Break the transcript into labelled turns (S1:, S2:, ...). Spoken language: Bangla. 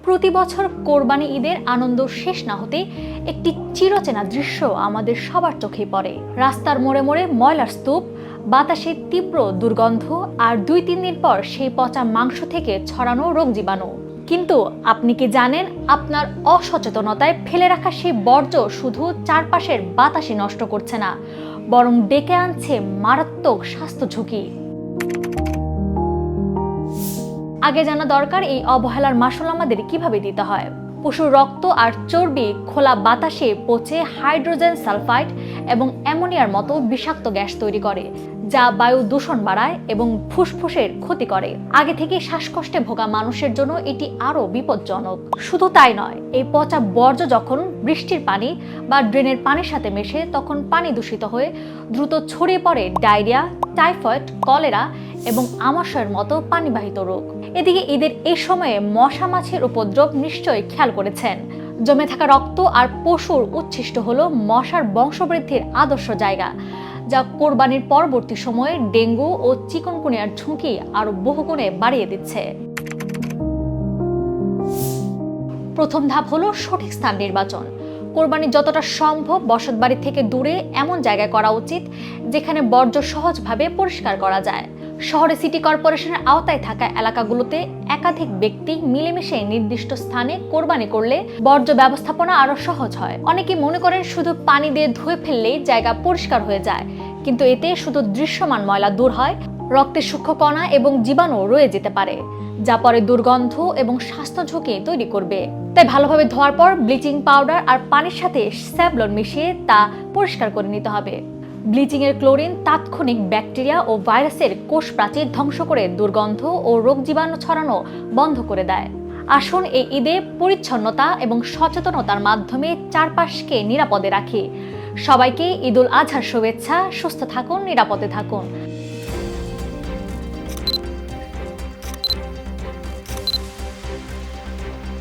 S1: প্রতি বছর কোরবানি ঈদের আনন্দ শেষ না হতে একটি চিরচেনা দৃশ্য আমাদের সবার চোখে পড়ে। রাস্তার মোড়ে মোড়ে ময়লার স্তূপ, বাতাসে তীব্র দুর্গন্ধ, আর 2-3 দিন পর সেই পচা মাংস থেকে ছড়ানো রোগ জীবাণু। কিন্তু আপনি কি জানেন, আপনার অসচেতনতায় ফেলে রাখা সেই বর্জ্য শুধু চারপাশের বাতাসই নষ্ট করছে না, বরং ডেকে আনছে মারাত্মক স্বাস্থ্য ঝুঁকি। আগে জানা দরকার এই অবহেলার মাসুল আমাদের কিভাবে দিতে হয়। পশুর রক্ত আর চর্বি খোলা বাতাসে পচে হাইড্রোজেন সালফাইড এবং অ্যামোনিয়ার মতো বিষাক্ত গ্যাস তৈরি করে, যা বায়ু দূষণ বাড়ায় এবং ফুসফুসের ক্ষতি করে। আগে থেকে শ্বাসকষ্টে ভোগা মানুষের জন্য এটি আরও বিপজ্জনক। শুধু তাই নয়, এই পচা বর্জ্য যখন বৃষ্টির পানি বা ড্রেনের পানির সাথে মেশে, তখন পানি দূষিত হয়ে দ্রুত ছড়িয়ে পড়ে ডায়রিয়া, টাইফয়েড, কলেরা এবং আমাশয়ের মতো পানিবাহিত রোগ। এদিকে ঈদের এই সময়ে মশা মাছির উপদ্রব নিশ্চয়ই খেয়াল করেছেন। জমে থাকা রক্ত আর পশুর উচ্ছিষ্ট হলো মশার বংশবৃদ্ধির আদর্শ জায়গা, যা কোরবানির পরবর্তী সময়ে ডেঙ্গু ও চিকুনগুনিয়ার ঝুঁকি আরো বহুগুণে বাড়িয়ে দিচ্ছে। প্রথম ধাপ হলো সঠিক স্থান নির্বাচন। কোরবানি যতটা সম্ভব বসতবাড়ি থেকে দূরে এমন জায়গায় করা উচিত যেখানে বর্জ্য সহজভাবে পরিষ্কার করা যায়। শহরে সিটি কর্পোরেশনের আওতায় থাকা এলাকাগুলোতে একাধিক ব্যক্তি মিলেমিশে নির্দিষ্ট স্থানে কোরবানি করলে বর্জ্য ব্যবস্থাপনা আরো সহজ হয়। অনেকে মনে করেন শুধু পানি দিয়ে ধুয়ে ফেললেই জায়গা পরিষ্কার হয়ে যায়, কিন্তু এতে শুধু দৃশ্যমান ময়লা দূর হয়, রক্তের সূক্ষ্ম কণা এবং জীবাণু রয়ে যেতে পারে, যা পরে দুর্গন্ধ এবং স্বাস্থ্য ঝুঁকি তৈরি করবে। তাই ভালোভাবে ধোয়ার পর ব্লিচিং পাউডার আর পানির সাথে স্যাভলন মিশিয়ে তা পরিষ্কার করে নিতে হবে। ব্লিচিং এর ক্লোরিন তাৎক্ষণিক ব্যাকটেরিয়া ও ভাইরাসের কোষ প্রাচীর ধ্বংস করে দুর্গন্ধ ও রোগ জীবাণু ছড়ানো বন্ধ করে দেয়। আসুন এই ঈদে পরিচ্ছন্নতা এবং সচেতনতার মাধ্যমে চারপাশকে নিরাপদে রাখি। সবাইকে ঈদুল আজহার শুভেচ্ছা। সুস্থ থাকুন, নিরাপদে থাকুন।